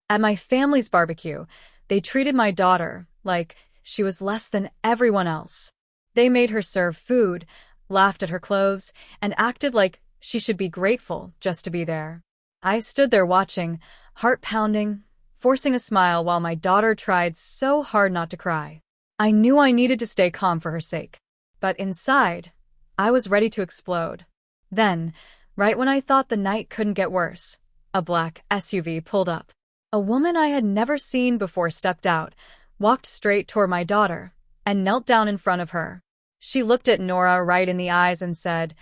At my family's barbecue, they treated my daughter like she was less than everyone else. They made her serve food, laughed at her clothes, and acted like she should be grateful just to be there. I stood there watching, heart pounding, forcing a smile while my daughter tried so hard not to cry. I knew I needed to stay calm for her sake, but inside, I was ready to explode. Then, right when I thought the night couldn't get worse, a black SUV pulled up. A woman I had never seen before stepped out, walked straight toward my daughter, and knelt down in front of her. She looked at Nora right in the eyes and said,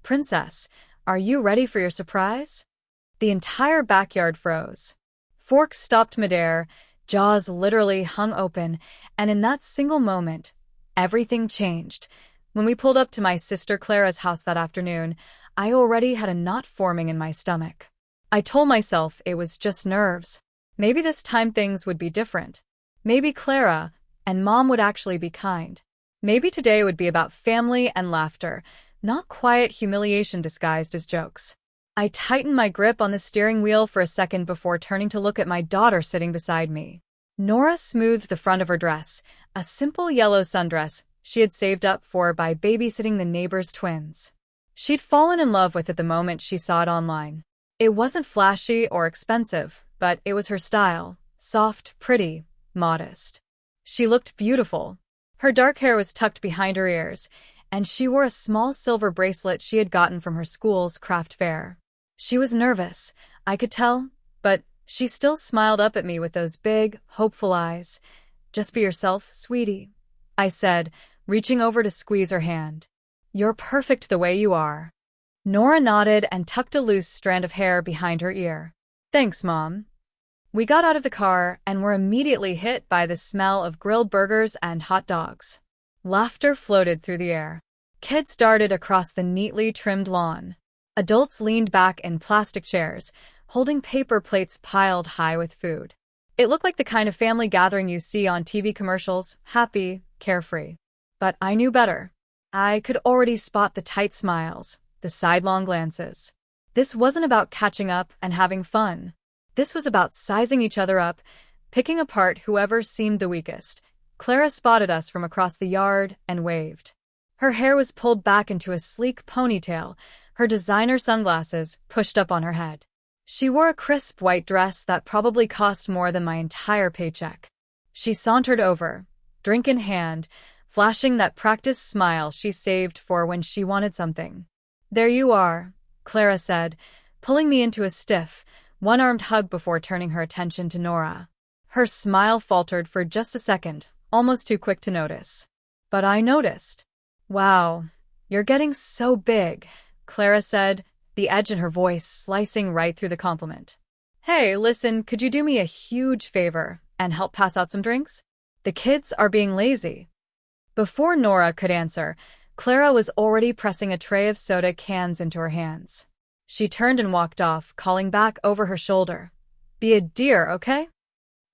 "Princess, are you ready for your surprise?" The entire backyard froze. Forks stopped midair, jaws literally hung open, and in that single moment, everything changed. When we pulled up to my sister Clara's house that afternoon, I already had a knot forming in my stomach. I told myself it was just nerves. Maybe this time things would be different. Maybe Clara and Mom would actually be kind. Maybe today would be about family and laughter, not quiet humiliation disguised as jokes. I tightened my grip on the steering wheel for a second before turning to look at my daughter sitting beside me. Nora smoothed the front of her dress, a simple yellow sundress she had saved up for by babysitting the neighbor's twins. She'd fallen in love with it the moment she saw it online. It wasn't flashy or expensive, but it was her style, soft, pretty, modest. She looked beautiful. Her dark hair was tucked behind her ears, and she wore a small silver bracelet she had gotten from her school's craft fair. She was nervous, I could tell, but she still smiled up at me with those big, hopeful eyes. "Just be yourself, sweetie," I said, reaching over to squeeze her hand. "You're perfect the way you are." Nora nodded and tucked a loose strand of hair behind her ear. "Thanks, Mom." We got out of the car and were immediately hit by the smell of grilled burgers and hot dogs. Laughter floated through the air. Kids darted across the neatly trimmed lawn. Adults leaned back in plastic chairs, holding paper plates piled high with food. It looked like the kind of family gathering you see on TV commercials, happy, carefree. But I knew better. I could already spot the tight smiles, the sidelong glances. This wasn't about catching up and having fun. This was about sizing each other up, picking apart whoever seemed the weakest. Clara spotted us from across the yard and waved. Her hair was pulled back into a sleek ponytail, her designer sunglasses pushed up on her head. She wore a crisp white dress that probably cost more than my entire paycheck. She sauntered over, drink in hand, flashing that practiced smile she saved for when she wanted something. "There you are," Clara said, pulling me into a stiff, one-armed hug before turning her attention to Nora. Her smile faltered for just a second, almost too quick to notice. But I noticed. "Wow, you're getting so big," Clara said, the edge in her voice slicing right through the compliment. "Hey, listen, could you do me a huge favor and help pass out some drinks? The kids are being lazy." Before Nora could answer, Clara was already pressing a tray of soda cans into her hands. She turned and walked off, calling back over her shoulder, "Be a dear, okay?"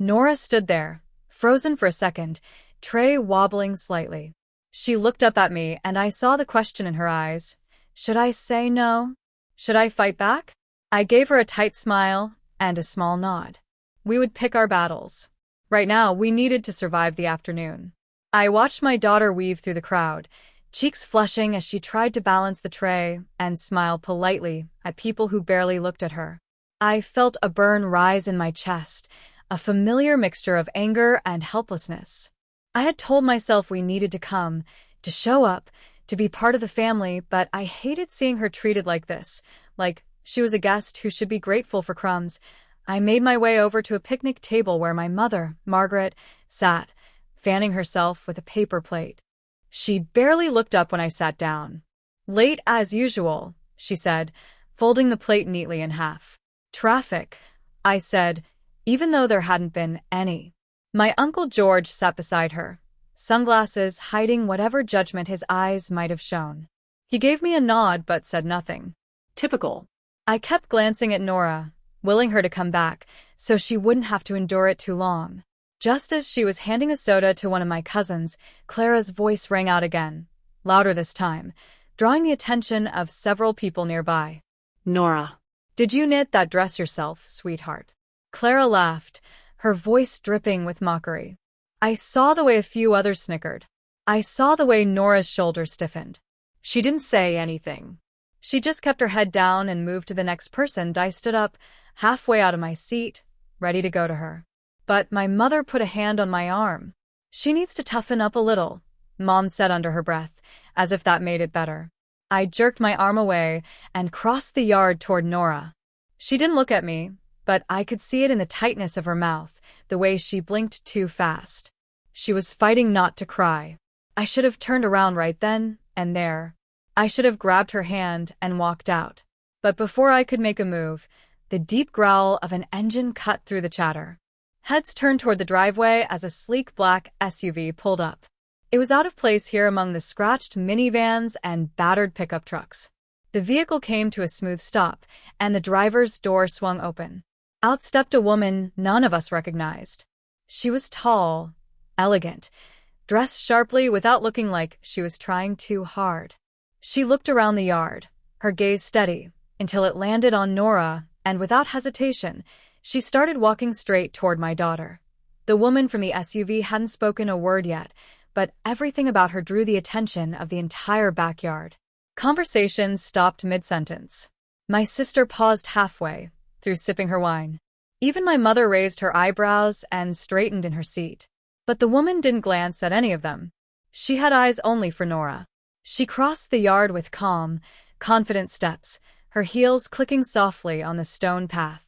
Nora stood there, frozen for a second, tray wobbling slightly. She looked up at me, and I saw the question in her eyes. Should I say no? Should I fight back? I gave her a tight smile and a small nod. We would pick our battles. Right now, we needed to survive the afternoon. I watched my daughter weave through the crowd, cheeks flushing as she tried to balance the tray and smile politely at people who barely looked at her. I felt a burn rise in my chest, a familiar mixture of anger and helplessness. I had told myself we needed to come, to show up, to be part of the family, but I hated seeing her treated like this, like she was a guest who should be grateful for crumbs. I made my way over to a picnic table where my mother, Margaret, sat, fanning herself with a paper plate. She barely looked up when I sat down. "Late as usual," she said, folding the plate neatly in half. "Traffic," I said, even though there hadn't been any. My Uncle George sat beside her, sunglasses hiding whatever judgment his eyes might have shown. He gave me a nod but said nothing. Typical. I kept glancing at Nora, willing her to come back, so she wouldn't have to endure it too long. Just as she was handing a soda to one of my cousins, Clara's voice rang out again, louder this time, drawing the attention of several people nearby. "Nora, did you knit that dress yourself, sweetheart?" Clara laughed, her voice dripping with mockery. I saw the way a few others snickered. I saw the way Nora's shoulders stiffened. She didn't say anything. She just kept her head down and moved to the next person. I stood up, halfway out of my seat, ready to go to her. But my mother put a hand on my arm. She needs to toughen up a little, Mom said under her breath, as if that made it better. I jerked my arm away and crossed the yard toward Nora. She didn't look at me, but I could see it in the tightness of her mouth, the way she blinked too fast. She was fighting not to cry. I should have turned around right then and there. I should have grabbed her hand and walked out. But before I could make a move, the deep growl of an engine cut through the chatter. Heads turned toward the driveway as a sleek black SUV pulled up. It was out of place here among the scratched minivans and battered pickup trucks. The vehicle came to a smooth stop, and the driver's door swung open. Out stepped a woman none of us recognized. She was tall, elegant, dressed sharply without looking like she was trying too hard. She looked around the yard, her gaze steady, until it landed on Nora, and without hesitation, she started walking straight toward my daughter. The woman from the SUV hadn't spoken a word yet, but everything about her drew the attention of the entire backyard. Conversation stopped mid-sentence. My sister paused halfway, through sipping her wine. Even my mother raised her eyebrows and straightened in her seat. But the woman didn't glance at any of them. She had eyes only for Nora. She crossed the yard with calm, confident steps, her heels clicking softly on the stone path.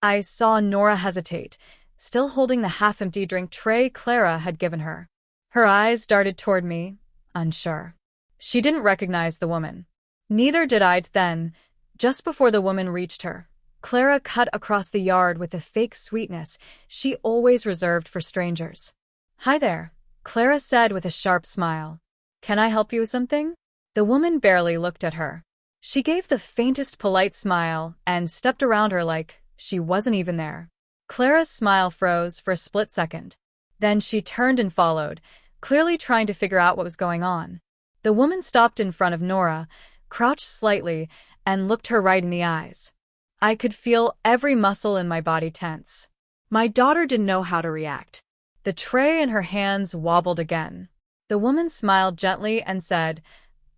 I saw Nora hesitate, still holding the half-empty drink tray Clara had given her. Her eyes darted toward me, unsure. She didn't recognize the woman. Neither did I then. Just before the woman reached her, Clara cut across the yard with the fake sweetness she always reserved for strangers. "Hi there," Clara said with a sharp smile. "Can I help you with something?" The woman barely looked at her. She gave the faintest polite smile and stepped around her like she wasn't even there. Clara's smile froze for a split second. Then she turned and followed, clearly trying to figure out what was going on. The woman stopped in front of Nora, crouched slightly, and looked her right in the eyes. I could feel every muscle in my body tense. My daughter didn't know how to react. The tray in her hands wobbled again. The woman smiled gently and said,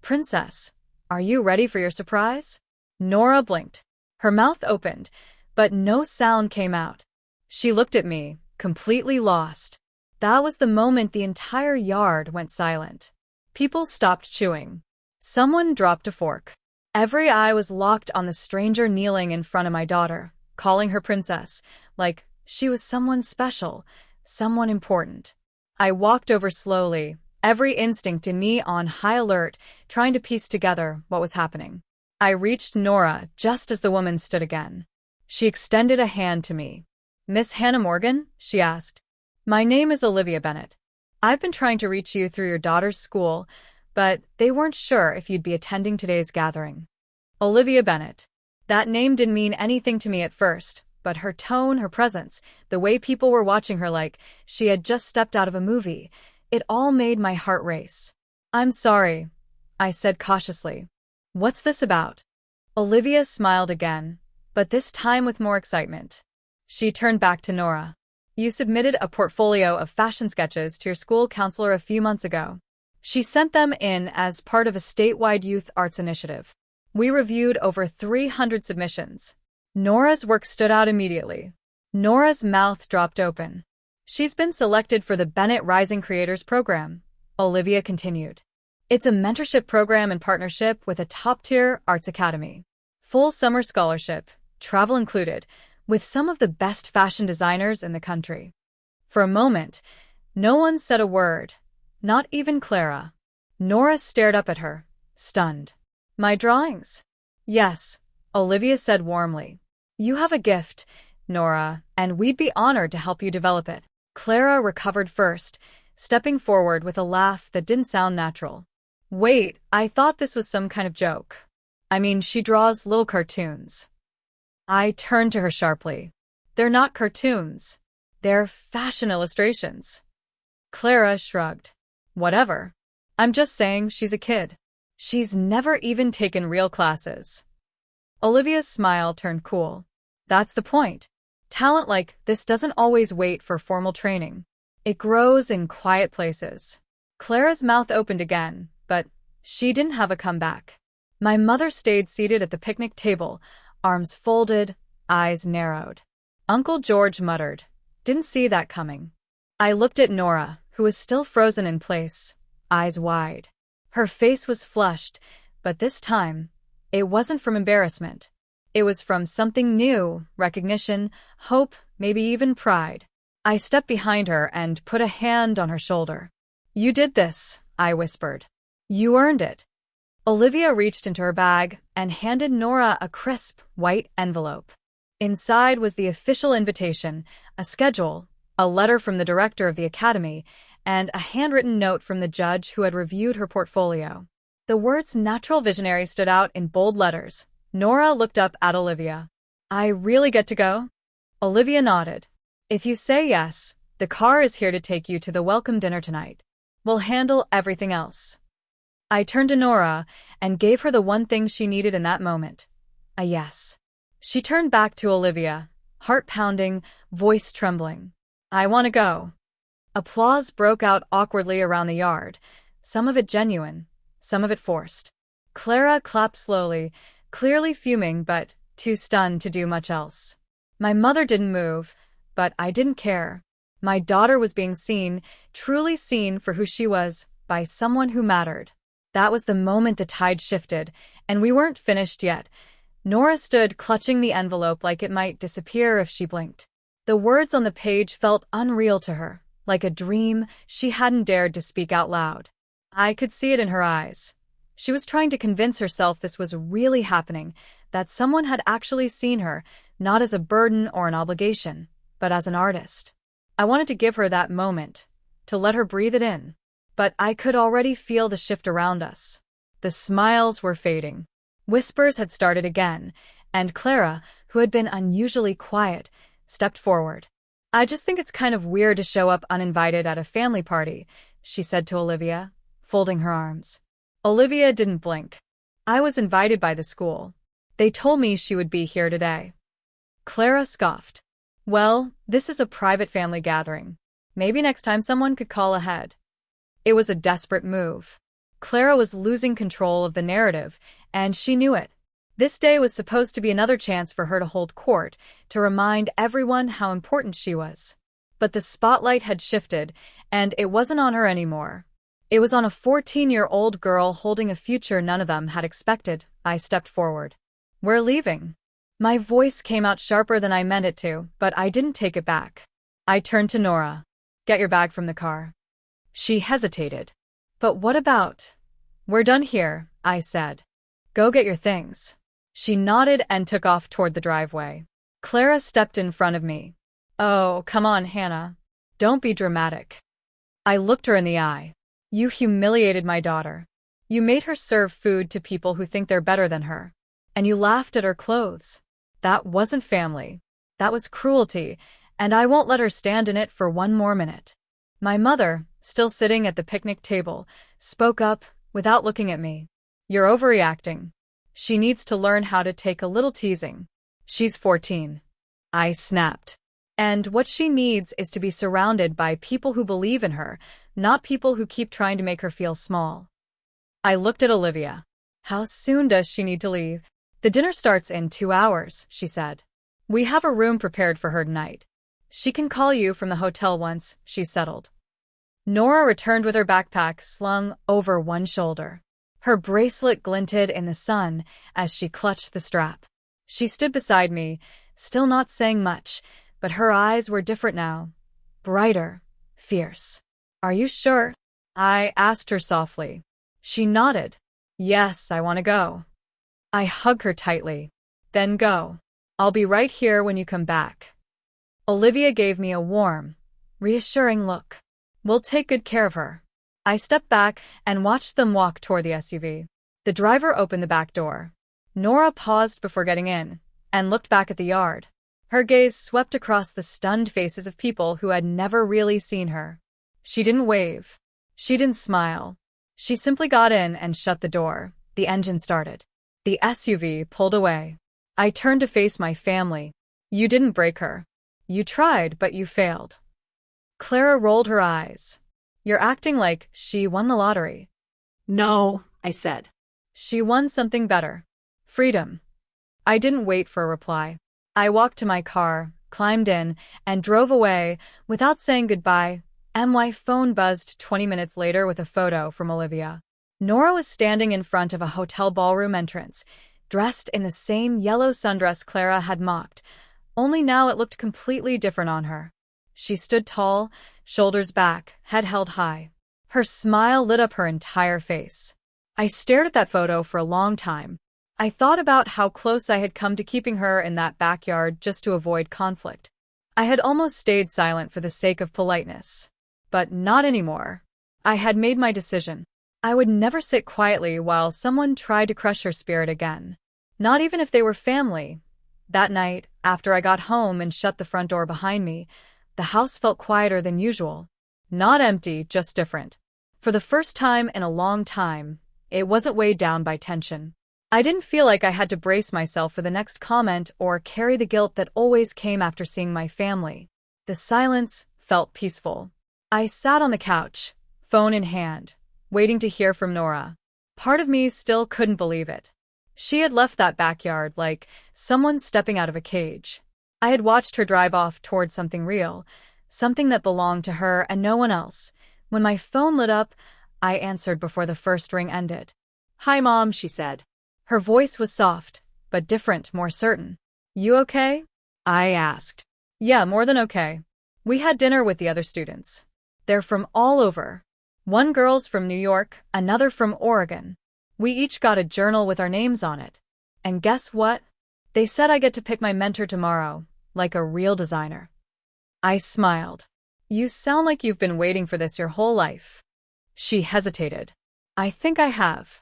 "Princess, are you ready for your surprise?" Nora blinked. Her mouth opened, but no sound came out. She looked at me, completely lost. That was the moment the entire yard went silent. People stopped chewing. Someone dropped a fork. Every eye was locked on the stranger kneeling in front of my daughter, calling her princess, like she was someone special, someone important. I walked over slowly, every instinct in me on high alert, trying to piece together what was happening. I reached Nora just as the woman stood again. She extended a hand to me. "Miss Hannah Morgan?" she asked. "My name is Olivia Bennett. I've been trying to reach you through your daughter's school, but they weren't sure if you'd be attending today's gathering." Olivia Bennett. That name didn't mean anything to me at first, but her tone, her presence, the way people were watching her like she had just stepped out of a movie, it all made my heart race. "I'm sorry," I said cautiously. "What's this about?" Olivia smiled again, but this time with more excitement. She turned back to Nora. "You submitted a portfolio of fashion sketches to your school counselor a few months ago. She sent them in as part of a statewide youth arts initiative. We reviewed over 300 submissions." Nora's work stood out immediately. Nora's mouth dropped open. "She's been selected for the Bennett Rising Creators Program," Olivia continued. "It's a mentorship program in partnership with a top-tier arts academy. Full summer scholarship, travel included, with some of the best fashion designers in the country." For a moment, no one said a word, not even Clara. Nora stared up at her, stunned. "My drawings?" "Yes," Olivia said warmly. "You have a gift, Nora, and we'd be honored to help you develop it." Clara recovered first, stepping forward with a laugh that didn't sound natural. "Wait, I thought this was some kind of joke. I mean, she draws little cartoons." I turned to her sharply. "They're not cartoons. They're fashion illustrations." Clara shrugged. "Whatever. I'm just saying she's a kid. She's never even taken real classes." Olivia's smile turned cool. "That's the point. Talent like this doesn't always wait for formal training. It grows in quiet places. Clara's mouth opened again, but she didn't have a comeback. My mother stayed seated at the picnic table, arms folded, eyes narrowed. Uncle George muttered, "Didn't see that coming." I looked at Nora, who was still frozen in place, eyes wide. Her face was flushed, but this time, it wasn't from embarrassment. It was from something new, recognition, hope, maybe even pride. I stepped behind her and put a hand on her shoulder. "You did this," I whispered. "You earned it." Olivia reached into her bag and handed Nora a crisp, white envelope. Inside was the official invitation, a schedule, a letter from the director of the academy, and a handwritten note from the judge who had reviewed her portfolio. The words "natural visionary" stood out in bold letters. Nora looked up at Olivia. "I really get to go?" Olivia nodded. "If you say yes, the car is here to take you to the welcome dinner tonight. We'll handle everything else." I turned to Nora and gave her the one thing she needed in that moment. A yes. She turned back to Olivia, heart pounding, voice trembling. "I want to go." Applause broke out awkwardly around the yard, some of it genuine, some of it forced. Clara clapped slowly, clearly fuming but too stunned to do much else. My mother didn't move, but I didn't care. My daughter was being seen, truly seen for who she was, by someone who mattered. That was the moment the tide shifted, and we weren't finished yet. Nora stood clutching the envelope like it might disappear if she blinked. The words on the page felt unreal to her, like a dream she hadn't dared to speak out loud. I could see it in her eyes. She was trying to convince herself this was really happening, that someone had actually seen her, not as a burden or an obligation, but as an artist. I wanted to give her that moment, to let her breathe it in. But I could already feel the shift around us. The smiles were fading. Whispers had started again, and Clara, who had been unusually quiet, stepped forward. "I just think it's kind of weird to show up uninvited at a family party," she said to Olivia, folding her arms. Olivia didn't blink. "I was invited by the school. They told me she would be here today." Clara scoffed. "Well, this is a private family gathering. Maybe next time someone could call ahead." It was a desperate move. Clara was losing control of the narrative, and she knew it. This day was supposed to be another chance for her to hold court, to remind everyone how important she was. But the spotlight had shifted, and it wasn't on her anymore. It was on a 14-year-old girl holding a future none of them had expected. I stepped forward. "We're leaving." My voice came out sharper than I meant it to, but I didn't take it back. I turned to Nora. "Get your bag from the car." She hesitated. "But what about?" "We're done here," I said. "Go get your things." She nodded and took off toward the driveway. Clara stepped in front of me. "Oh, come on, Hannah. Don't be dramatic." I looked her in the eye. "You humiliated my daughter. You made her serve food to people who think they're better than her. And you laughed at her clothes. That wasn't family. That was cruelty, and I won't let her stand in it for one more minute." My mother, still sitting at the picnic table, spoke up without looking at me. "You're overreacting. She needs to learn how to take a little teasing. She's 14. I snapped. "And what she needs is to be surrounded by people who believe in her, not people who keep trying to make her feel small." I looked at Olivia. "How soon does she need to leave?" "The dinner starts in 2 hours," she said. "We have a room prepared for her tonight. She can call you from the hotel once she's settled." Nora returned with her backpack slung over one shoulder. Her bracelet glinted in the sun as she clutched the strap. She stood beside me, still not saying much, but her eyes were different now. Brighter, fierce. "Are you sure?" I asked her softly. She nodded. "Yes, I want to go." I hugged her tightly. "Then go. I'll be right here when you come back." Olivia gave me a warm, reassuring look. "We'll take good care of her." I stepped back and watched them walk toward the SUV. The driver opened the back door. Nora paused before getting in and looked back at the yard. Her gaze swept across the stunned faces of people who had never really seen her. She didn't wave. She didn't smile. She simply got in and shut the door. The engine started. The SUV pulled away. I turned to face my family. "You didn't break her." You tried, but you failed. Clara rolled her eyes. You're acting like she won the lottery. No, I said. She won something better. Freedom. I didn't wait for a reply. I walked to my car, climbed in, and drove away without saying goodbye. My phone buzzed 20 minutes later with a photo from Olivia. Nora was standing in front of a hotel ballroom entrance, dressed in the same yellow sundress Clara had mocked, only now it looked completely different on her. She stood tall, shoulders back, head held high. Her smile lit up her entire face. I stared at that photo for a long time. I thought about how close I had come to keeping her in that backyard just to avoid conflict. I had almost stayed silent for the sake of politeness. But not anymore. I had made my decision. I would never sit quietly while someone tried to crush her spirit again. Not even if they were family. That night, after I got home and shut the front door behind me, the house felt quieter than usual. Not empty, just different. For the first time in a long time, it wasn't weighed down by tension. I didn't feel like I had to brace myself for the next comment or carry the guilt that always came after seeing my family. The silence felt peaceful. I sat on the couch, phone in hand, waiting to hear from Nora. Part of me still couldn't believe it. She had left that backyard like someone stepping out of a cage. I had watched her drive off towards something real, something that belonged to her and no one else. When my phone lit up, I answered before the first ring ended. "Hi, Mom," she said. Her voice was soft, but different, more certain. "You okay?" I asked. "Yeah, more than okay. We had dinner with the other students. They're from all over. One girl's from New York, another from Oregon. We each got a journal with our names on it. And guess what? They said I get to pick my mentor tomorrow, like a real designer." I smiled. "You sound like you've been waiting for this your whole life." She hesitated. "I think I have."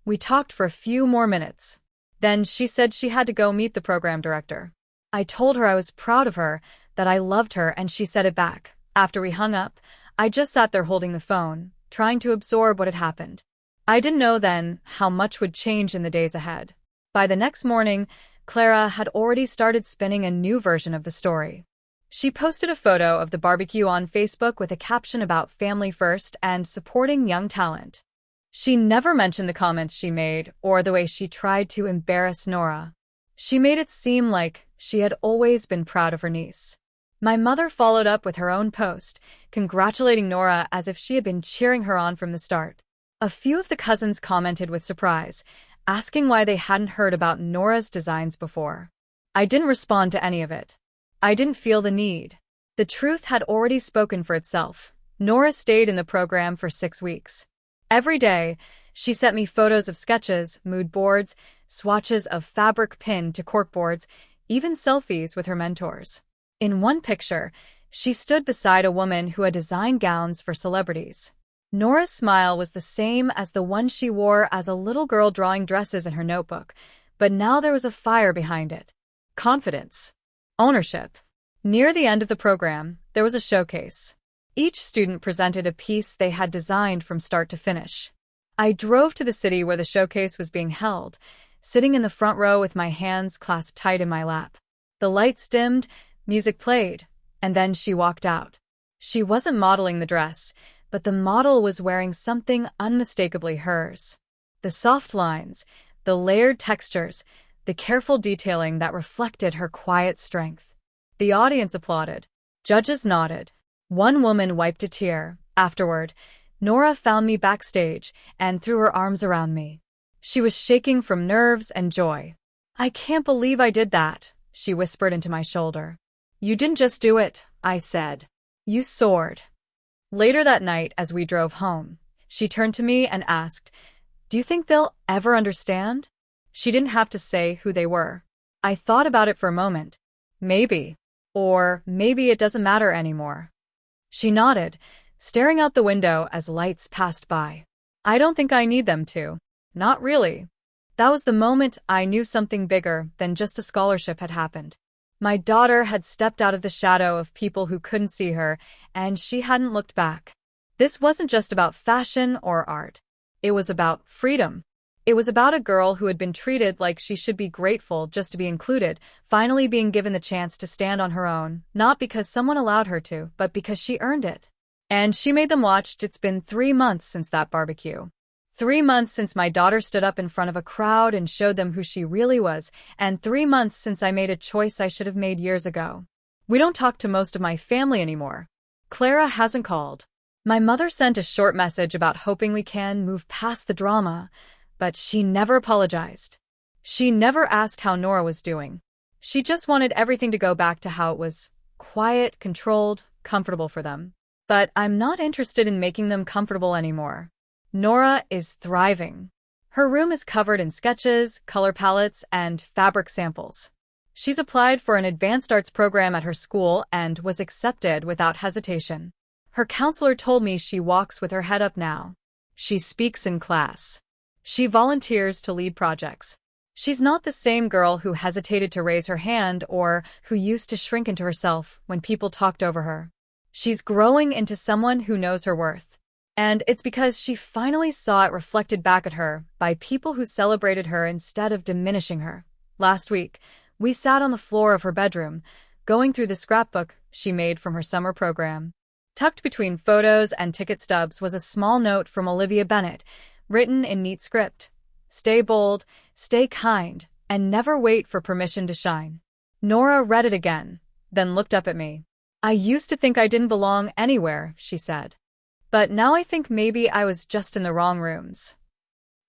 We talked for a few more minutes. Then she said she had to go meet the program director. I told her I was proud of her, that I loved her, and she said it back. After we hung up, I just sat there holding the phone, trying to absorb what had happened. I didn't know then how much would change in the days ahead. By the next morning, Clara had already started spinning a new version of the story. She posted a photo of the barbecue on Facebook with a caption about family first and supporting young talent. She never mentioned the comments she made or the way she tried to embarrass Nora. She made it seem like she had always been proud of her niece. My mother followed up with her own post, congratulating Nora as if she had been cheering her on from the start. A few of the cousins commented with surprise, asking why they hadn't heard about Nora's designs before. I didn't respond to any of it. I didn't feel the need. The truth had already spoken for itself. Nora stayed in the program for 6 weeks. Every day, she sent me photos of sketches, mood boards, swatches of fabric pinned to corkboards, even selfies with her mentors. In one picture, she stood beside a woman who had designed gowns for celebrities. Nora's smile was the same as the one she wore as a little girl drawing dresses in her notebook, but now there was a fire behind it. Confidence. Ownership. Near the end of the program, there was a showcase. Each student presented a piece they had designed from start to finish. I drove to the city where the showcase was being held, sitting in the front row with my hands clasped tight in my lap. The lights dimmed, music played, and then she walked out. She wasn't modeling the dress, but the model was wearing something unmistakably hers. The soft lines, the layered textures, the careful detailing that reflected her quiet strength. The audience applauded. Judges nodded. One woman wiped a tear. Afterward, Nora found me backstage and threw her arms around me. She was shaking from nerves and joy. "I can't believe I did that," she whispered into my shoulder. "You didn't just do it," I said. "You soared." Later that night, as we drove home, she turned to me and asked, "Do you think they'll ever understand?" She didn't have to say who they were. I thought about it for a moment. Maybe. Or maybe it doesn't matter anymore. She nodded, staring out the window as lights passed by. "I don't think I need them to. Not really." That was the moment I knew something bigger than just a scholarship had happened. My daughter had stepped out of the shadow of people who couldn't see her, and she hadn't looked back. This wasn't just about fashion or art. It was about freedom. It was about a girl who had been treated like she should be grateful just to be included, finally being given the chance to stand on her own, not because someone allowed her to, but because she earned it. And she made them watch. It's been 3 months since that barbecue. 3 months since my daughter stood up in front of a crowd and showed them who she really was, and 3 months since I made a choice I should have made years ago. We don't talk to most of my family anymore. Clara hasn't called. My mother sent a short message about hoping we can move past the drama, but she never apologized. She never asked how Nora was doing. She just wanted everything to go back to how it was: quiet, controlled, comfortable for them. But I'm not interested in making them comfortable anymore. Nora is thriving. Her room is covered in sketches, color palettes, and fabric samples. She's applied for an advanced arts program at her school and was accepted without hesitation. Her counselor told me she walks with her head up now. She speaks in class. She volunteers to lead projects. She's not the same girl who hesitated to raise her hand or who used to shrink into herself when people talked over her. She's growing into someone who knows her worth. And it's because she finally saw it reflected back at her by people who celebrated her instead of diminishing her. Last week, we sat on the floor of her bedroom, going through the scrapbook she made from her summer program. Tucked between photos and ticket stubs was a small note from Olivia Bennett, written in neat script. Stay bold, stay kind, and never wait for permission to shine. Nora read it again, then looked up at me. I used to think I didn't belong anywhere, she said. But now I think maybe I was just in the wrong rooms.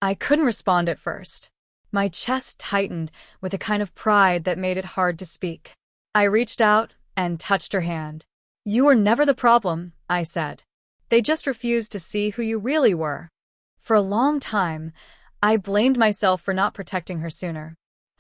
I couldn't respond at first. My chest tightened with a kind of pride that made it hard to speak. I reached out and touched her hand. You were never the problem, I said. They just refused to see who you really were. For a long time, I blamed myself for not protecting her sooner.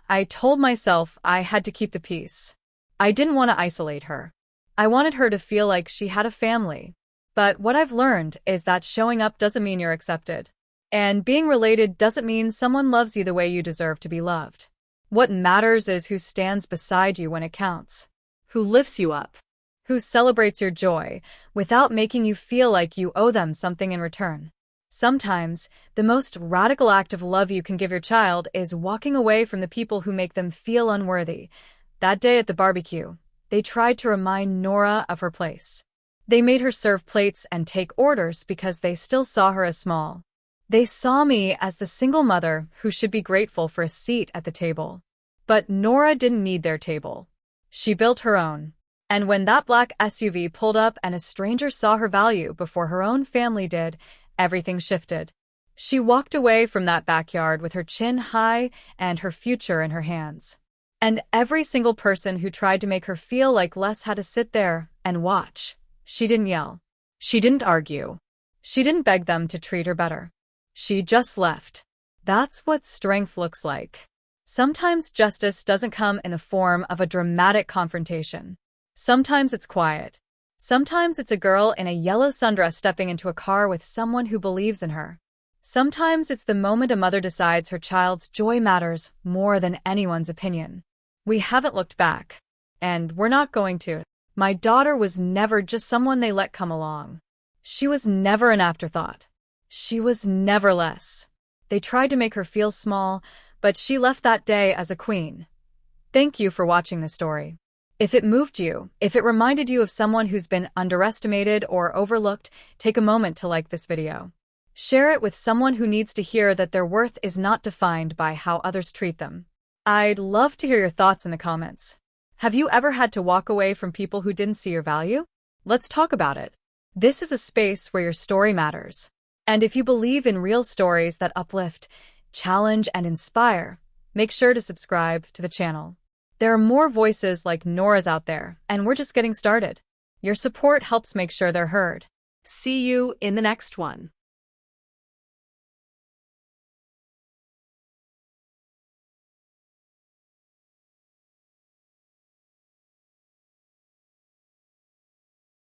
I told myself I had to keep the peace. I didn't want to isolate her. I wanted her to feel like she had a family. But what I've learned is that showing up doesn't mean you're accepted. And being related doesn't mean someone loves you the way you deserve to be loved. What matters is who stands beside you when it counts. Who lifts you up. Who celebrates your joy without making you feel like you owe them something in return. Sometimes, the most radical act of love you can give your child is walking away from the people who make them feel unworthy. That day at the barbecue, they tried to remind Nora of her place. They made her serve plates and take orders because they still saw her as small. They saw me as the single mother who should be grateful for a seat at the table. But Nora didn't need their table. She built her own. And when that black SUV pulled up and a stranger saw her value before her own family did, everything shifted. She walked away from that backyard with her chin high and her future in her hands. And every single person who tried to make her feel like less had to sit there and watch. She didn't yell. She didn't argue. She didn't beg them to treat her better. She just left. That's what strength looks like. Sometimes justice doesn't come in the form of a dramatic confrontation. Sometimes it's quiet. Sometimes it's a girl in a yellow sundress stepping into a car with someone who believes in her. Sometimes it's the moment a mother decides her child's joy matters more than anyone's opinion. We haven't looked back. And we're not going to. My daughter was never just someone they let come along. She was never an afterthought. She was never less. They tried to make her feel small, but she left that day as a queen. Thank you for watching this story. If it moved you, if it reminded you of someone who's been underestimated or overlooked, take a moment to like this video. Share it with someone who needs to hear that their worth is not defined by how others treat them. I'd love to hear your thoughts in the comments. Have you ever had to walk away from people who didn't see your value? Let's talk about it. This is a space where your story matters. And if you believe in real stories that uplift, challenge, and inspire, make sure to subscribe to the channel. There are more voices like Nora's out there, and we're just getting started. Your support helps make sure they're heard. See you in the next one.